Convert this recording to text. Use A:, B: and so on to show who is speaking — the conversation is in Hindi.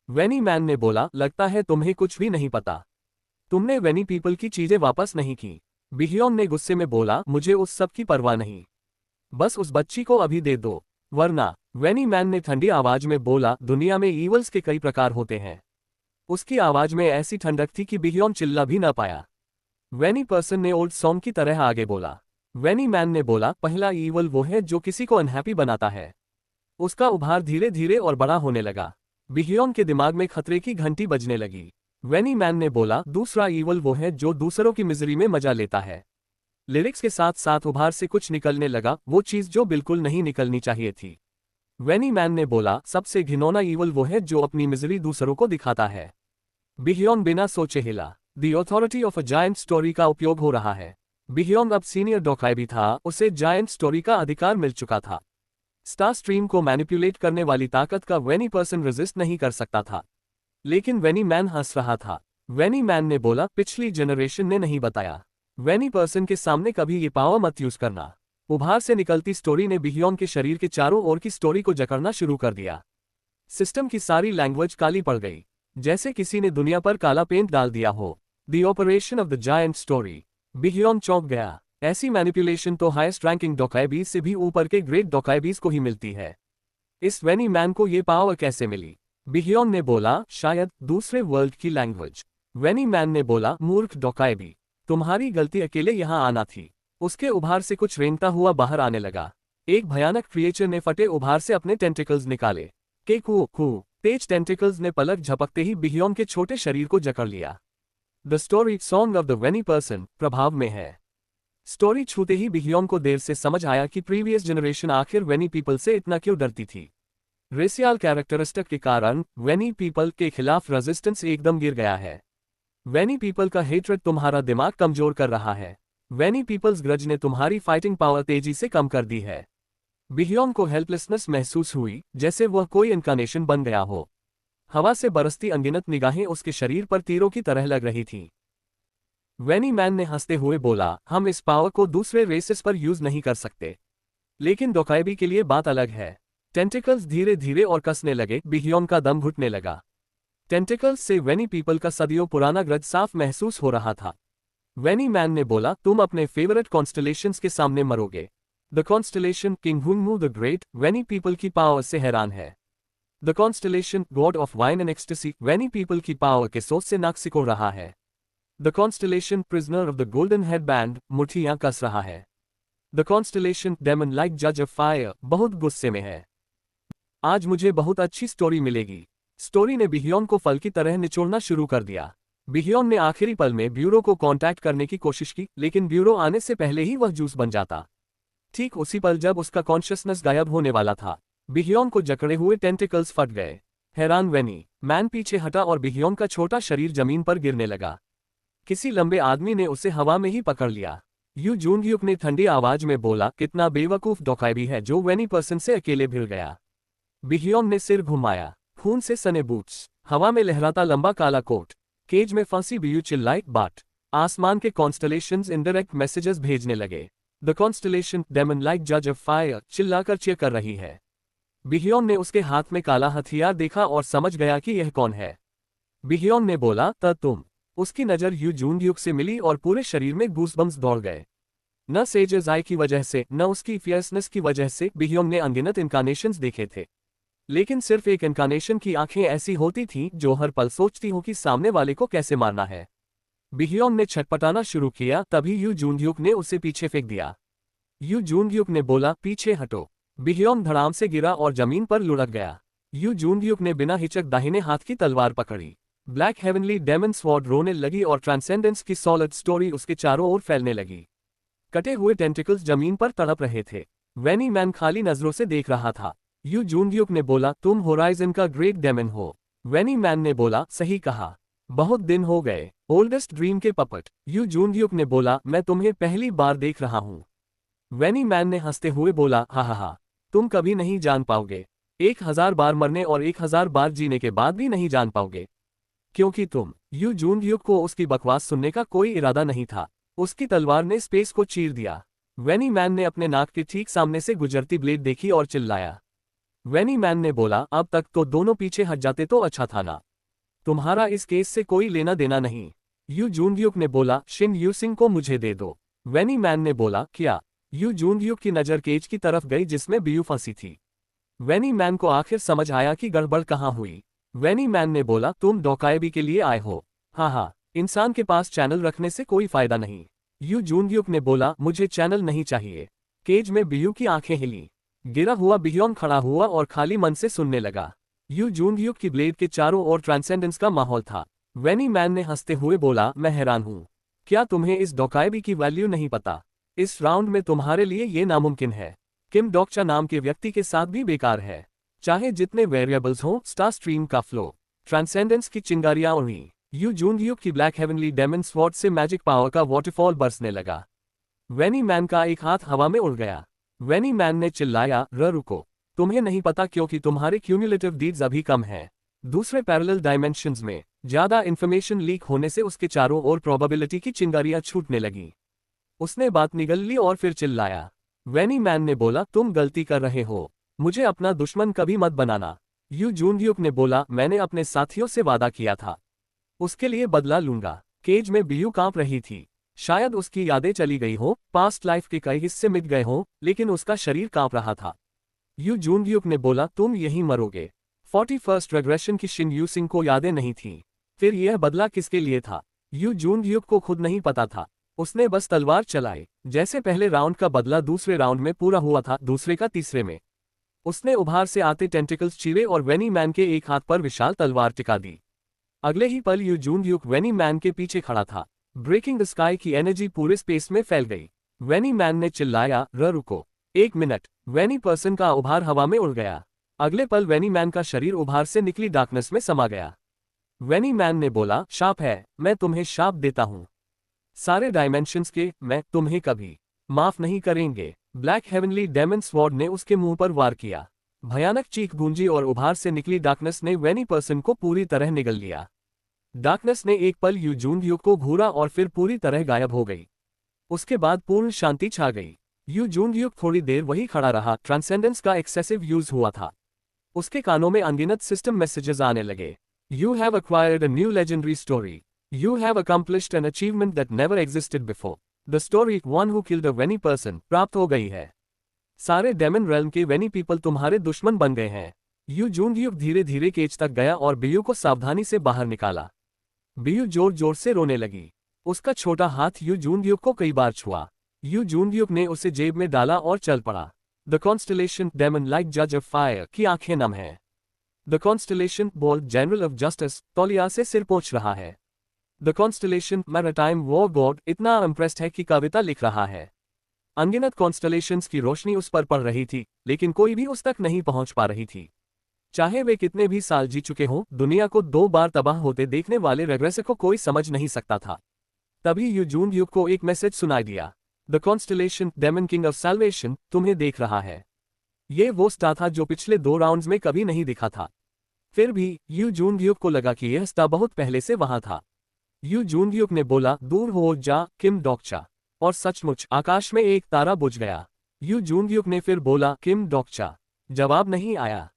A: वेनी मैन ने बोला, लगता है तुम्हें कुछ भी नहीं पता। तुमने वेनी पीपल की चीजें वापस नहीं की। बिह्योन ने गुस्से में बोला, मुझे उस सब की परवाह नहीं। बस उस बच्ची को अभी दे दो, वरना। वेनी मैन ने ठंडी आवाज में बोला, दुनिया में ईवल्स के कई प्रकार होते हैं। उसकी आवाज में ऐसी ठंडक थी कि बिह्योन चिल्ला भी न पाया। वेनी पर्सन ने ओल्ड सॉन्ग की तरह आगे बोला। वेनी मैन ने बोला, पहला ईवल वो है जो किसी को अनहैप्पी बनाता है। उसका उभार धीरे धीरे और बड़ा होने लगा। बिह्योन के दिमाग में खतरे की घंटी बजने लगी। वेनी मैन ने बोला, दूसरा ईवल वो है जो दूसरों की मिजरी में मजा लेता है। लिरिक्स के साथ साथ उभार से कुछ निकलने लगा, वो चीज जो बिल्कुल नहीं निकलनी चाहिए थी। वेनी मैन ने बोला, सबसे घिनौना ईवल वो है जो अपनी मिजरी दूसरों को दिखाता है। बिह्योन बिना सोचे हिला। The authority of a giant story का उपयोग हो रहा है। बिह्योन अब सीनियर डॉकाई था, उसे जायंट स्टोरी का अधिकार मिल चुका था। स्टार स्ट्रीम को मैनिपुलेट करने वाली ताकत का वेनी पर्सन रेजिस्ट नहीं कर सकता था। लेकिन वेनी मैन हंस रहा था। वेनी मैन ने बोला, पिछली जनरेशन ने नहीं बताया। वेनी पर्सन के सामने कभी ये पावर मत यूज करना। उभार से निकलती स्टोरी ने बिह्योन के शरीर के चारों ओर की स्टोरी को जकड़ना शुरू कर दिया। सिस्टम की सारी लैंग्वेज काली पड़ गई, जैसे किसी ने दुनिया पर काला पेंट डाल दिया हो। The operation of the giant story. बिह्योन चौंक गया। ऐसी मैनिपुलेशन तो हाईएस्ट रैंकिंग डॉकाइबीज से भी ऊपर के ग्रेट डॉकाइबीज को ही मिलती है। इस वेनी मैन को ये पावर कैसे मिली? बिह्योन ने बोला, शायद दूसरे वर्ल्ड की लैंग्वेज। वेनी मैन ने बोला, मूर्ख डॉकाइबी, तुम्हारी गलती अकेले यहां आना थी। उसके उभार से कुछ रेंगता हुआ बाहर आने लगा। एक भयानक क्रिएचर ने फटे उभार से अपने टेंटिकल्स निकाले। के कू तेज टेंटिकल्स ने पलक झपकते ही बिह्योन के छोटे शरीर को जकड़ लिया। The story song of the weenie person प्रभाव में है। स्टोरी छूते ही बिह्योन को देर से समझ आया कि प्रीवियस जनरेशन आखिर वेनी पीपल से इतना क्यों डरती थी। रेसियल कैरेक्टरिस्टिक के कारण वेनी पीपल के खिलाफ रेजिस्टेंस एकदम गिर गया है। वेनी पीपल का हेट्रेड तुम्हारा दिमाग कमजोर कर रहा है। वेनी पीपल्स ग्रज ने तुम्हारी फाइटिंग पावर तेजी से कम कर दी है। बिह्योन को हेल्पलेसनेस महसूस हुई, जैसे वह कोई इनकारनेशन बन गया हो। हवा से बरसती अनगिनत निगाहें उसके शरीर पर तीरों की तरह लग रही थीं। वेनी मैन ने हंसते हुए बोला, हम इस पावर को दूसरे रेसेस पर यूज नहीं कर सकते, लेकिन डॉकाइबी के लिए बात अलग है। टेंटिकल्स धीरे धीरे और कसने लगे। बिह्योन का दम घुटने लगा। टेंटिकल्स से वेनी पीपल का सदियों पुराना ग्रज साफ महसूस हो रहा था। वेनी मैन ने बोला, तुम अपने फेवरेट कॉन्स्टलेशंस के सामने मरोगे। The constellation king Heungmu the great weenie people की पावर से हैरान है। The constellation god of wine and ecstasy weenie people की पावर के सोच से नाक सिकोड़ रहा है। The constellation prisoner of the golden headband मुट्ठियां कस रहा है। द कॉन्स्टलेशन डेमन लाइक जज ऑफ फायर बहुत गुस्से में है। आज मुझे बहुत अच्छी स्टोरी मिलेगी। स्टोरी ने बिह्योन को फल की तरह निचोड़ना शुरू कर दिया। बिह्योन ने आखिरी पल में ब्यूरो को कांटेक्ट करने की कोशिश की, लेकिन ब्यूरो आने से पहले ही वह जूस बन जाता। ठीक उसी पल जब उसका कॉन्शियसनेस गायब होने वाला था, बिह्योन को जकड़े हुए टेंटिकल्स फट गए। हैरान वेनी मैन पीछे हटा और बिह्योन का छोटा शरीर जमीन पर गिरने लगा। किसी लंबे आदमी ने उसे हवा में ही पकड़ लिया। यू जूनग्युक ने ठंडी आवाज में बोला, कितना बेवकूफ डॉकाइबी है जो वेनी पर्सन से अकेले भिड़ गया। बिह्योन ने सिर घुमाया। खून से सने बूट्स, हवा में लहराता लंबा काला कोट, केज में फंसी बियू चिल्लाई बाट। आसमान के कॉन्स्टलेशंस इनडायरेक्ट मैसेजेस भेजने लगे। द कॉन्स्टलेशन डेमन लाइक जज ऑफ फायर चिल्लाकर चीयर कर रही है। बिह्योन ने उसके हाथ में काला हथियार देखा और समझ गया कि यह कौन है। बिह्योन ने बोला, तुम। उसकी नजर यू जूनग्युक से मिली और पूरे शरीर में गूसबम्स दौड़ गए। न सेजर्स आई की वजह से, न उसकी फियर्सनेस की वजह से बिह्योन ने अनगिनत इनकारनेशंस देखे थे, लेकिन सिर्फ एक इनकारनेशन की आंखें ऐसी होती थीं जो हर पल सोचती हो कि सामने वाले को कैसे मारना है। बिह्योन ने छटपटाना शुरू किया, तभी यू जूनग्युक ने उसे पीछे फेंक दिया। यू जूनग्युक ने बोला, पीछे हटो। बिह्योन धड़ाम से गिरा और जमीन पर लुढ़क गया। यू जूनग्युक ने बिना हिचक दाहिने हाथ की तलवार पकड़ी। ब्लैक हेवनली डेमन स्वॉर्ड रोने लगी और ट्रांसेंडेंस की सॉलिड स्टोरी उसके चारों ओर फैलने लगी। कटे हुए टेंटिकल्स जमीन पर तड़प रहे थे। वेनी मैन खाली नजरों से देख रहा था। यू जूनग्युक ने बोला, तुम होराइजन का ग्रेट डेमन हो। वेनी मैन ने बोला, सही कहा, बहुत दिन हो गए। ओल्डेस्ट ड्रीम के पपट। यू जूनग्युक ने बोला, मैं तुम्हें पहली बार देख रहा हूं। वेनी मैन ने हंसते हुए बोला, हा, तुम कभी नहीं जान पाओगे। 1000 बार मरने और 1000 बार जीने के बाद भी नहीं जान पाओगे, क्योंकि तुम। यू जूनग्युक को उसकी बकवास सुनने का कोई इरादा नहीं था। उसकी तलवार ने स्पेस को चीर दिया। वेनी मैन ने अपने नाक के ठीक सामने से गुजरती ब्लेड देखी और चिल्लाया। वैनी मैन ने बोला, अब तक तो दोनों पीछे हट जाते तो अच्छा था ना। तुम्हारा इस केस से कोई लेना देना नहीं। यू जूनग्युक ने बोला, शिन यूसिंग को मुझे दे दो। वैनी मैन ने बोला, क्या? यू जूनग्युक की नज़र केज की तरफ गई जिसमें बियू फंसी थी। वैनी मैन को आखिर समझ आया कि गड़बड़ कहाँ हुई। वैनी मैन ने बोला, तुम डॉकायबी के लिए आए हो? हाँ हाँ, इंसान के पास चैनल रखने से कोई फायदा नहीं। यू जूनग्युक ने बोला, मुझे चैनल नहीं चाहिए। केज में बियू की आंखें हिली। गिरा हुआ बिह्योन खड़ा हुआ और खाली मन से सुनने लगा। यू जूनग्युक की ब्लेड के चारों ओर ट्रांसेंडेंस का माहौल था। वैनी मैन ने हंसते हुए बोला, मैं हैरान हूं। क्या तुम्हें इस डॉकायबी की वैल्यू नहीं पता? इस राउंड में तुम्हारे लिए ये नामुमकिन है। किम डॉक्चा नाम के व्यक्ति के साथ भी बेकार है। चाहे जितने वेरिएबल्स हों, स्टार स्ट्रीम का फ्लो, ट्रांसेंडेंस की चिंगारियां उड़ी। यू जूनग्युक की ब्लैक हेवनली डेमन स्वॉर्ड से मैजिक पावर का वाटरफॉल बरसने लगा। वैनी मैन का एक हाथ हवा में उड़ गया। वैनी मैन ने चिल्लाया, रुको। तुम्हें नहीं पता क्योंकि तुम्हारे क्यूमुलेटिव डीड्स अभी कम हैं। दूसरे पैरेलल डायमेंशंस में ज्यादा इंफॉर्मेशन लीक होने से उसके चारों ओर प्रोबेबिलिटी की चिंगारियां छूटने लगी। उसने बात निगल ली और फिर चिल्लाया। वैनी मैन ने बोला, तुम गलती कर रहे हो। मुझे अपना दुश्मन कभी मत बनाना। यू जूनग्युक ने बोला, मैंने अपने साथियों से वादा किया था, उसके लिए बदला लूंगा। केज में बियू कांप रही थी। शायद उसकी यादें चली गई हो, पास्ट लाइफ के कई हिस्से मिट गए हों, लेकिन उसका शरीर कांप रहा था। यू जूनग्युक ने बोला, तुम यहीं मरोगे। 41st रेग्रेशन की शिन यूसिंग को यादें नहीं थीं। फिर यह बदला किसके लिए था? यू जूनग्युक को खुद नहीं पता था। उसने बस तलवार चलाई। जैसे पहले राउंड का बदला दूसरे राउंड में पूरा हुआ था, दूसरे का तीसरे में। उसने उभार से आते टेंटिकल्स चीरे और वैनी मैन के एक हाथ पर विशाल तलवार टिका दी। अगले ही पल यू जूनग्युक वैनी मैन के पीछे खड़ा था। ब्रेकिंग द स्काई की एनर्जी पूरे स्पेस में फैल गई। वैनी मैन ने चिल्लाया, रुको। 1 मिनट। वैनी पर्सन का उभार हवा में उड़ गया। अगले पल वैनी मैन का शरीर उभार से निकली डार्कनेस में समा गया। वैनी मैन ने बोला, शाप है, मैं तुम्हें शाप देता हूं। सारे डायमेंशंस के मैं तुम्हें कभी माफ नहीं करेंगे। ब्लैक हेवनली डेमन स्वॉर्ड ने उसके मुंह पर वार किया। भयानक चीख गूंजी और उभार से निकली डार्कनेस ने वैनी पर्सन को पूरी तरह निगल लिया। डार्कनेस ने एक पल यू जूनग्युक को घूरा और फिर पूरी तरह गायब हो गई। उसके बाद पूर्ण शांति छा गई। यू जूनग्युक थोड़ी देर वही खड़ा रहा। ट्रांसेंडेंस का एक्सेसिव यूज हुआ था। उसके कानों में अनगिनत सिस्टम मैसेजेस आने लगे। You have acquired a new legendary story. You have accomplished an achievement that never existed before. The story one who killed a weenie person प्राप्त हो गई है। सारे डेमन रेल्म के वेनी पीपल तुम्हारे दुश्मन बन गए हैं। यू जूनग्युक धीरे धीरे केज तक गया और बियू को सावधानी से बाहर निकाला। बियू जोर जोर से रोने लगी। उसका छोटा हाथ यू जूनग्युक को कई बार छुआ। यू जूनग्युक ने उसे जेब में डाला और चल पड़ा। द कॉन्स्टलेशन डेमन लाइक जज ऑफ फायर की आंखें नम हैं। The constellation bold general of justice तौलिया से सिर पोंछ रहा है। The constellation maritime war god इतना इम्प्रेस्ड है कि कविता लिख रहा है। अनगिनत कॉन्स्टलेशंस की रोशनी उस पर पड़ रही थी, लेकिन कोई भी उस तक नहीं पहुंच पा रही थी। चाहे वे कितने भी साल जी चुके हों, दुनिया को 2 बार तबाह होते देखने वाले रेग्रेसर को कोई समझ नहीं सकता था। तभी यू जूनग्युक को एक मैसेज सुनाई दिया। The constellation daemon king of salvation तुम्हें देख रहा है। ये वो स्टार था जो पिछले 2 राउंड्स में कभी नहीं दिखा था। फिर भी यू जूनग्युक को लगा कि यह स्टार बहुत पहले से वहां था। यू जूनग्युक ने बोला, दूर हो जा किम डॉक्चा। और सचमुच आकाश में एक तारा बुझ गया। यू जूनग्युक ने फिर बोला, किम डॉक्चा। जवाब नहीं आया।